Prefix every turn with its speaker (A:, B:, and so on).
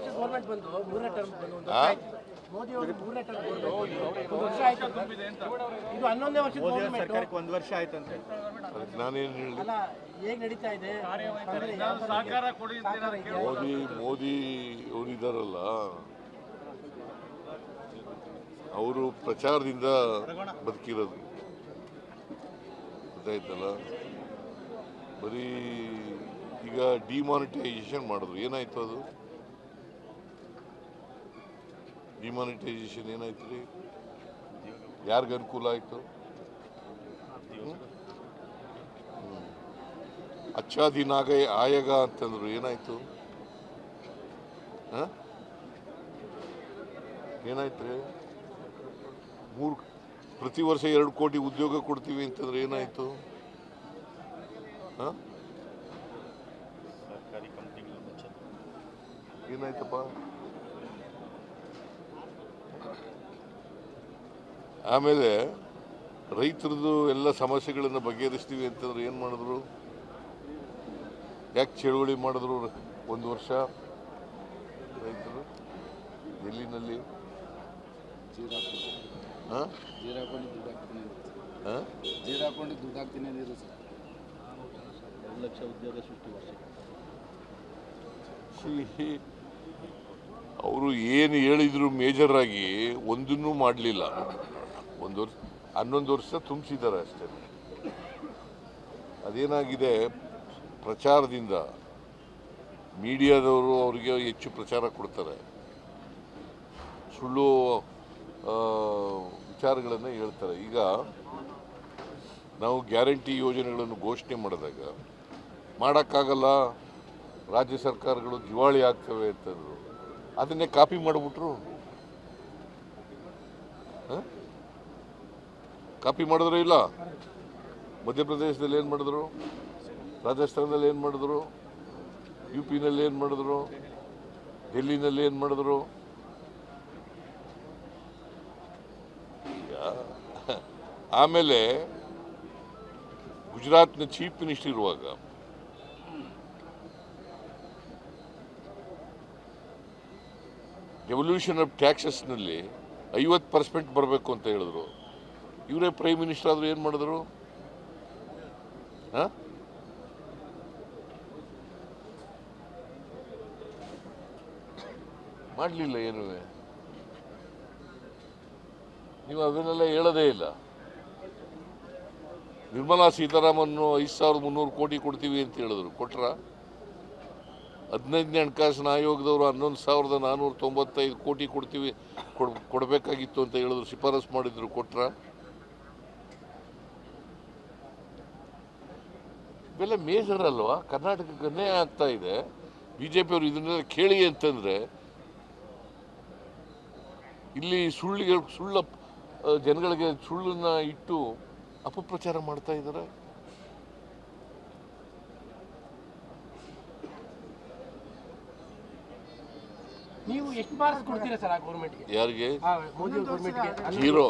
A: ವರ್ಷದ ಗೌರ್ಮೆಂಟ್ ಬಂದು ಮೂರನೇ ಟರ್ಮ್ ಬಂದು ಮೋದಿ ಅವರು ಮೂರನೇ ಟರ್ಮ್ ಒಂದು ವರ್ಷ ಆಯ್ತು. ಇದು 11ನೇ ವರ್ಷದ ಗೌರ್ಮೆಂಟ್
B: ಒಂದು ವರ್ಷ ಆಯ್ತಂತೆ.
C: ನಾನೇನು ಹೇಳಿ
A: ಅಲ್ಲ ಹೇಗೆ ನಡೀತಾ ಇದೆ
C: ಮೋದಿ ಅವರಿದ್ದಾರಲ್ಲ, ಅವರು ಪ್ರಚಾರದಿಂದ ಬದುಕಿರೋದು ಗೊತ್ತಾಯ್ತಲ್ಲ. ಬರೀ ಈಗ ಡಿಮಾನಿಟೈಸೇಷನ್ ಮಾಡಿದ್ರು, ಏನಾಯ್ತು ಅದು? ಡಿಮಾನಿಟೈಸೇಷನ್ ಏನಾಯ್ತು ರೀ? ಯಾರಿಗೆ ಅನುಕೂಲ ಆಯ್ತು? ಅಚ್ಚಾ ದಿನ ಆಯಗ ಅಂತಂದ್ರು, ಏನಾಯ್ತು? ಏನಾಯ್ತು ರೀ? ಪ್ರತಿ ವರ್ಷ 2 ಕೋಟಿ ಉದ್ಯೋಗ ಕೊಡ್ತೀವಿ ಅಂತಂದ್ರೆ ಏನಾಯ್ತು? ಏನಾಯ್ತಪ್ಪ? ಆಮೇಲೆ ರೈತರದ್ದು ಎಲ್ಲ ಸಮಸ್ಯೆಗಳನ್ನು ಬಗೆಹರಿಸ್ತೀವಿ ಅಂತಂದ್ರೆ ಏನು ಮಾಡಿದ್ರು? ಯಾಕೆ ಚಳುವಳಿ ಮಾಡಿದ್ರು 1 ವರ್ಷ ರೈತರು? ಎಲ್ಲಿನಲ್ಲಿ ಅವರು ಏನು ಹೇಳಿದ್ರು ಮೇಜರ್ ಆಗಿ ಒಂದನ್ನೂ ಮಾಡಲಿಲ್ಲ. 11 ವರ್ಷ ತುಂಬಿಸಿದ್ದಾರೆ ಅಷ್ಟೇ. ಅದೇನಾಗಿದೆ, ಪ್ರಚಾರದಿಂದ ಮೀಡಿಯಾದವರು ಅವರಿಗೆ ಹೆಚ್ಚು ಪ್ರಚಾರ ಕೊಡ್ತಾರೆ, ಸುಳ್ಳು ವಿಚಾರಗಳನ್ನು ಹೇಳ್ತಾರೆ. ಈಗ ನಾವು ಗ್ಯಾರಂಟಿ ಯೋಜನೆಗಳನ್ನು ಘೋಷಣೆ ಮಾಡಿದಾಗ ಮಾಡೋಕ್ಕಾಗಲ್ಲ, ರಾಜ್ಯ ಸರ್ಕಾರಗಳು ದಿವಾಳಿ ಆಗ್ತವೆ ಅಂತಂದರು. ಅದನ್ನೇ ಕಾಪಿ ಮಾಡಿಬಿಟ್ರು. ಕಾಪಿ ಮಾಡಿದ್ರು ಇಲ್ಲ? ಮಧ್ಯಪ್ರದೇಶದಲ್ಲಿ ಏನು ಮಾಡಿದ್ರು? ರಾಜಸ್ಥಾನದಲ್ಲಿ ಏನು ಮಾಡಿದ್ರು? UP-ನಲ್ಲಿ ಏನು ಮಾಡಿದ್ರು? ಡೆಲ್ಲಿನಲ್ಲಿ ಏನು ಮಾಡಿದ್ರು? ಆಮೇಲೆ ಗುಜರಾತ್ನ ಚೀಫ್ ಮಿನಿಸ್ಟರ್ ಇರುವಾಗ ಡೆವಲ್ಯೂಷನ್ ಆಫ್ ಟ್ಯಾಕ್ಸಸ್ನಲ್ಲಿ 50% ಬರಬೇಕು ಅಂತ ಹೇಳಿದ್ರು. ಇವರೇ ಪ್ರೈಮ್ ಮಿನಿಸ್ಟರ್ ಆದರೂ ಏನು ಮಾಡಿದ್ರು? ಮಾಡಲಿಲ್ಲ. ಏನು ನೀವು ಅದನ್ನೆಲ್ಲ ಹೇಳೋದೇ ಇಲ್ಲ. ನಿರ್ಮಲಾ ಸೀತಾರಾಮನ್ 5300 ಕೋಟಿ ಕೊಡ್ತೀವಿ ಅಂತ ಹೇಳಿದ್ರು, ಕೊಟ್ರ? 15ನೇ ಹಣಕಾಸಿನ ಆಯೋಗದವರು 11495 ಕೋಟಿ ಕೊಡ್ತೀವಿ ಕೊಡಬೇಕಾಗಿತ್ತು ಅಂತ ಹೇಳಿದ್ರು, ಶಿಫಾರಸು ಮಾಡಿದ್ರು, ಕೊಟ್ರ? ಇವೆಲ್ಲ ಮೇಜರ್ ಅಲ್ವಾ? ಕರ್ನಾಟಕಕ್ಕೆ ಅನ್ಯಾಯ ಆಗ್ತಾ ಇದೆ. ಬಿಜೆಪಿಯವರು ಇದನ್ನೆಲ್ಲ ಕೇಳಿ ಅಂತಂದ್ರೆ ಇಲ್ಲಿ ಸುಳ್ಳ ಜನಗಳಿಗೆ ಸುಳ್ಳನ್ನ ಇಟ್ಟು ಅಪಪ್ರಚಾರ ಮಾಡ್ತಾ ಇದ್ದಾರೆ.
A: ನೀವು ಎಷ್ಟು ಮಾರ್ಕ್ಸ್ ಕೊಡ್ತೀರಾ ಸರ್ ಆ ಗೌರ್ಮೆಂಟ್ಗೆ?
C: ಯಾರಿಗೆ?
A: ಮೋದಿ ಗೌರ್ಮೆಂಟ್ಗೆ?
C: 0.